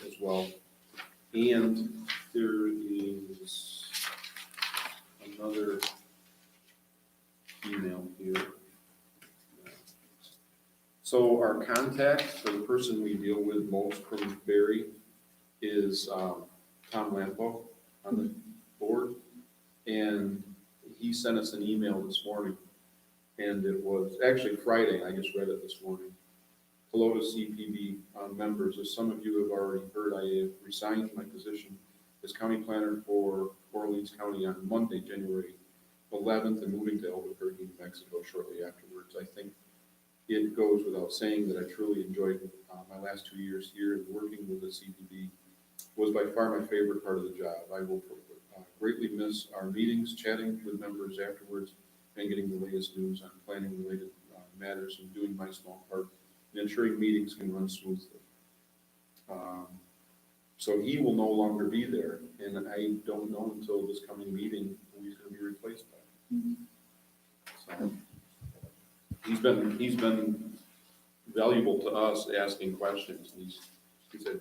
as well. And there is another email here. So So our contact, or the person we deal with most from Barry, is Tom Lampo on the board. And he sent us an email this morning, and it was actually Friday, I just read it this morning. Hello to CPB members. As some of you have already heard, I have resigned my position as county planner for Orleans County on Monday, January 11th, and moving to Albuquerque, New Mexico shortly afterwards. I think it goes without saying that I truly enjoyed my last 2 years here, and working with the CPB was by far my favorite part of the job. I will greatly miss our meetings, chatting with members afterwards, and getting the latest news on planning related matters, and doing my small part in ensuring meetings can run smoothly. So he will no longer be there, and I don't know until this coming meeting who he's going to be replaced by. So he's been valuable to us, asking questions. He's had some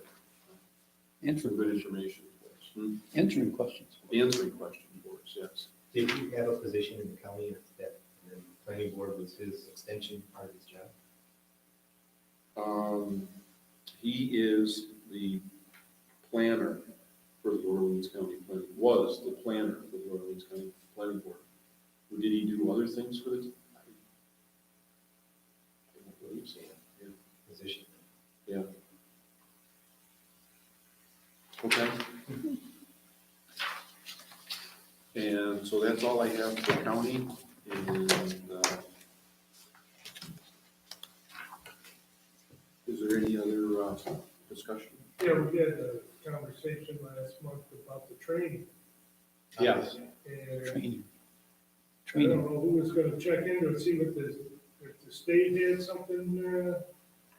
Answering, good information for us. answering questions. Answering questions for us, yes. Did he have a position in the county that the planning board was his extension part of his job? He is the planner for the Orleans County Planning, was the planner for the Orleans County Planning Board. Did he do other things for the? I don't believe so. Yeah. Position. Yeah. Okay. And so that's all I have for county, and, is there any other, discussion? Yeah, we had a conversation last month about the training, Yes. and Training. I Training. don't know who was gonna check into it, see if the state had something,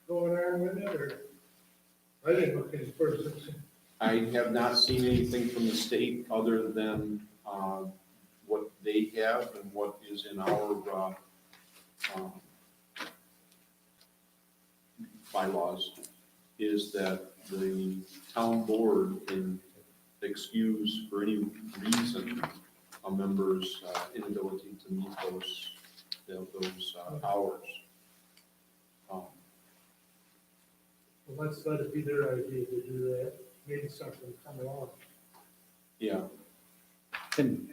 going on with it, or, I didn't look any further. I have not seen anything from the state other than, what they have and what is in our, bylaws, is that the town board can excuse for any reason a member's inability to meet those hours. Well, let's let it be their idea to do that, maybe something come along. Yeah, Can,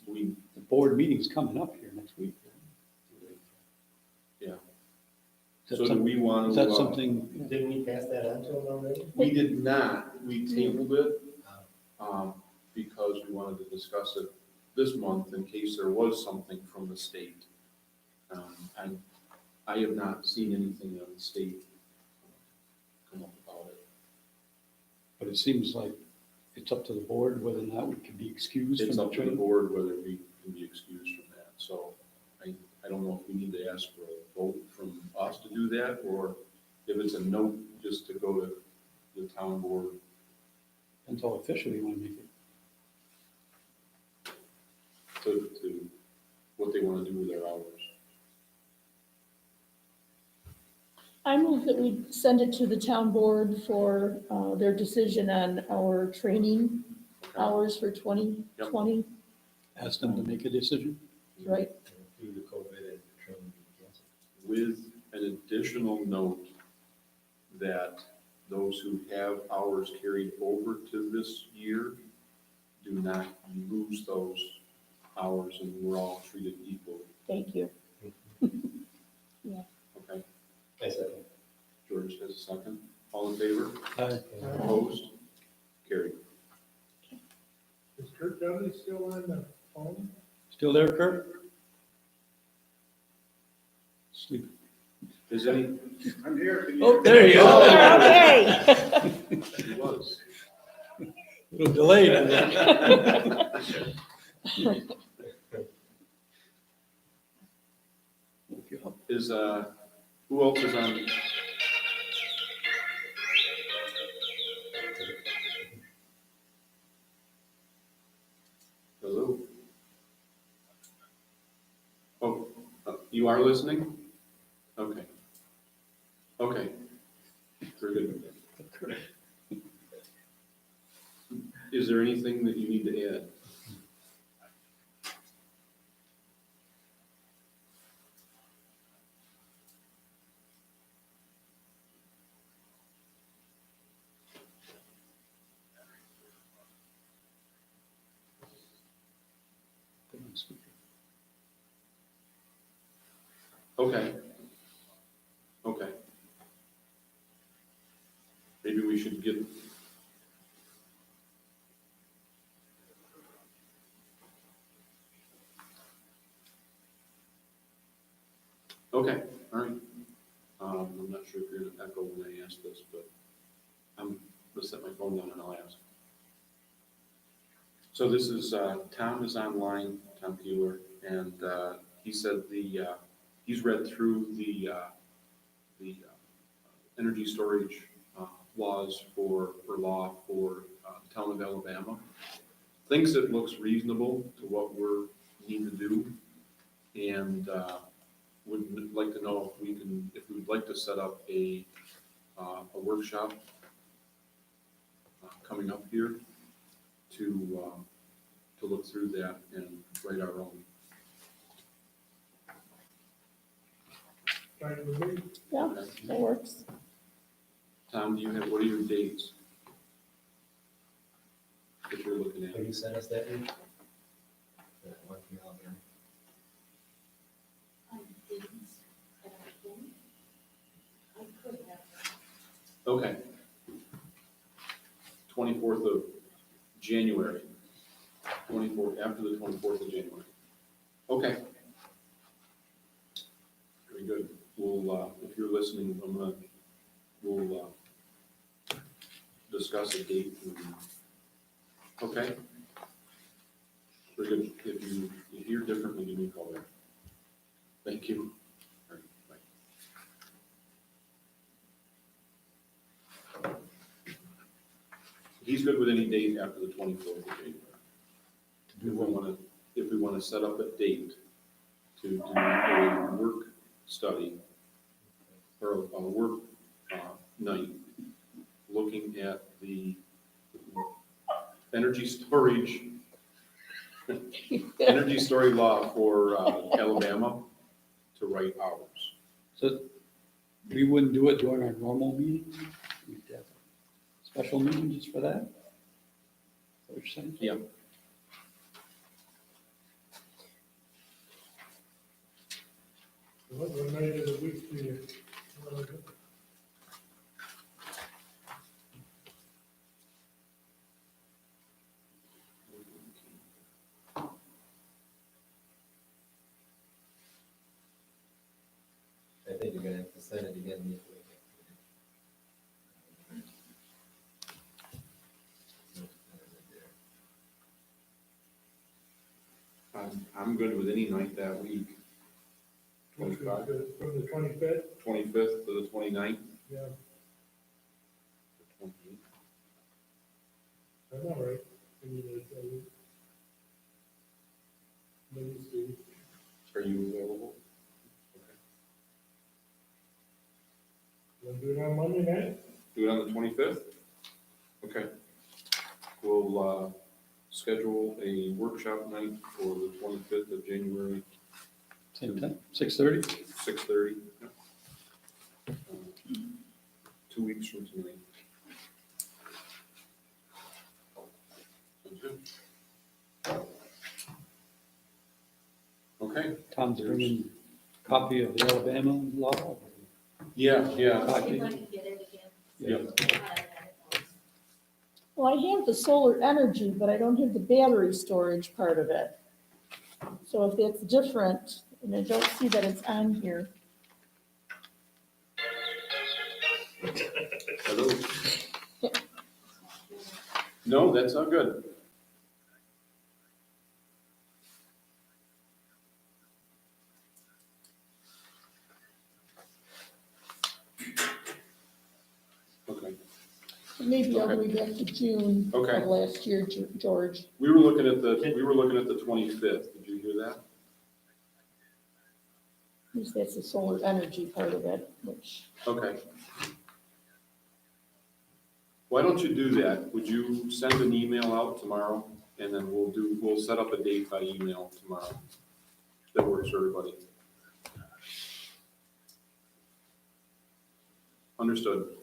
we, the board meeting's coming up here next week. yeah. Is that So do some- we want Is to? that something, Didn't we pass that on to him already? We did not, we tabled it, because we wanted to discuss it this month in case there was something from the state. And I have not seen anything on the state come up about it. but it seems like it's up to the board whether or not we can be excused It's from the up to the training. board whether we can be excused from that, so I don't know if we need to ask for a vote from us to do that, or if it's a note just to go to the town board. Depends how official you want to make it. To what they want to do with their hours. I move that we send it to the town board for their decision on our training hours for 2020, Ask them to make a decision. right? Due to COVID and training being canceled. With an additional note that those who have hours carried over to this year do not lose those hours, and we're all treated equally. Thank you. Okay, I second. George has a second. All in favor? Aye. Opposed? Carried. Is Kurt Dudley still on the phone? Still there, Kurt? Sleep. Is any, I'm here. Can you- Oh, there you Oh, go. okay. he was. Little delayed. on that. Is, who else is on? Hello? Oh, you are listening? Okay. Okay. Very good. Is there anything that you need to add? the speaker. Okay. Okay. Maybe we should get. Okay, all right. I'm not sure if you're gonna echo when I ask this, but I'm gonna set my phone down and I'll ask. So this is, Tom is online, Tom Keeler, and, he said he's read through the energy storage, laws for law for, the town of Alabama. Thinks it looks reasonable to what we're need to do, and, would like to know if we would like to set up a workshop coming up here to look through that and write our own. Fine with me. Yeah, that works. Tom, what are your dates that you're looking at? Have you sent us that? That one from Alabama? I didn't, but I could have. Okay. 24th of January. 24th, after the 24th of January. Okay. Very good. We'll, if you're listening, we'll discuss a date. Okay? Very good. If you hear differently, give me a call back. Thank you. All right, bye. He's good with any date after the 24th of January. If we want to set up a date to do a work study or a work night, looking at the energy storage law for Alabama to write ours. So we wouldn't do it during our normal meetings? We'd have a special meeting just for that? Is that what you're saying? Yeah. What night of the week do you want to do? I think you're gonna have to send it again this week. I'm good with any night that week. 25, From the 25th? 25th to the 29th. Yeah, 28th. I'm all right. I mean, let me see. Are you available? Want to do it on Monday night? Do it on the 25th? Okay. We'll schedule a workshop night for the 25th of January, Same time, 6:30? 6:30. 2 weeks from tonight. Sounds good. Okay. Tom's bringing a copy of the Alabama law. Yeah. See if I can get it again. Yeah. Well, I have the solar energy, but I don't have the battery storage part of it. So if that's different, and I don't see that it's on here. Hello. No, that's not good. Okay. Maybe all the way Okay. back to June Okay. of last year, George. We were looking at the 25th. Did you hear that? Because that's the solar energy part of it, which, Okay. Why don't you do that? Would you send an email out tomorrow, and then we'll set up a date by email tomorrow that works for everybody. Understood.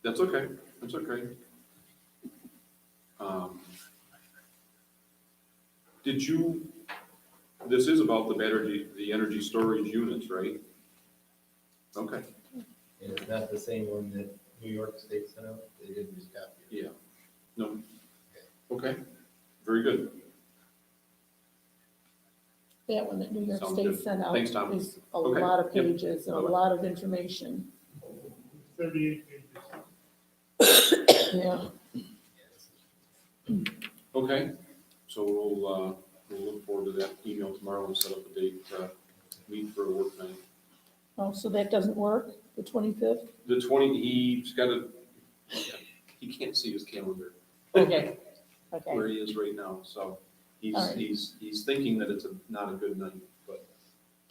That's okay. That's okay. Did you, this is about the energy storage units, right? Okay, And it's not the same one that New York State sent out, they did just copy it. yeah, no, okay, very good. That one that New York Sounds State good. sent out Thanks, Tom. is a Okay. lot of Yep. pages and a Bye-bye. lot of information. 38 pages. Yeah. Okay, so we'll look forward to that email tomorrow and set up a date, meet for a work night. Oh, so that doesn't work, the 25th? The 20, he's got a, he can't see his calendar Okay, okay. where he is right now, so he's, All right. he's thinking that it's not a good night, but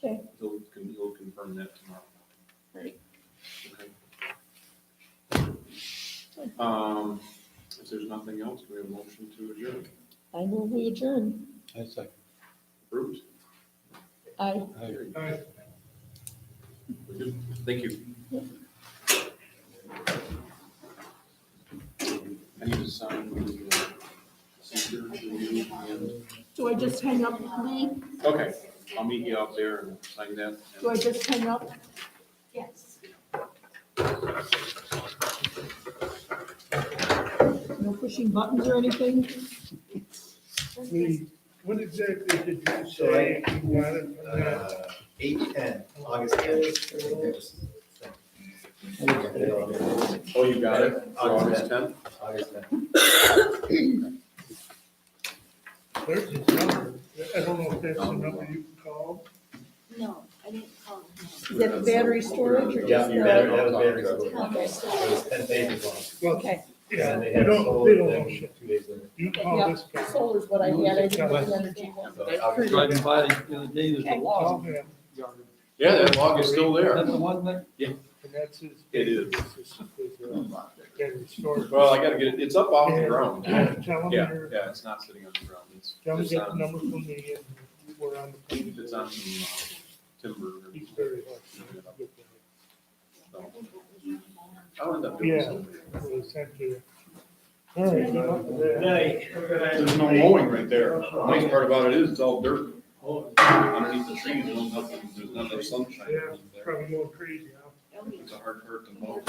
Okay. he'll confirm that tomorrow. Great. Okay. If there's nothing else, we have a motion to adjourn. I move we adjourn. I second. Approved? Aye. I- All right. We're good. Thank you. Yep. I need to sign the seeker review and, Do I just hang up, Lee? okay, I'll meet you out there and sign that. Do I just hang up? Yes. No pushing buttons or anything? Lee, what exactly did you say you wanted from that? 8/10, August 10th. Oh, you got it? August 10th? August 10th. There's his number. I don't know if that's the number you can call. No, I didn't call him. Is that the battery storage or Yeah, just you the? better, that was battery. Okay. It was 10 pages long. Well, Okay, yeah, And they had don't solar know thing shit. 2 days later. You call this guy. solar's what I had, I didn't have the energy one. So I was August driving by the other day, there's a Call log him, yard. Yeah, that log is still Is there. that the one that? and that's his. It is. Battery storage. Well, I gotta get it, it's up off the ground. Yeah, tell him Yeah, you're, yeah, it's not sitting on the ground, tell him it's get the on, number from me and we're on the phone. it's on some timber. He's very helpful. So, I'll end up doing Yeah. something. Really sent to you. All right, good luck with that. There's no mowing right there. The nice part about it is it's all dirt. Underneath the trees, there's nothing, there's not enough sunshine. Yeah, probably going crazy, huh? It's a hard part to mow.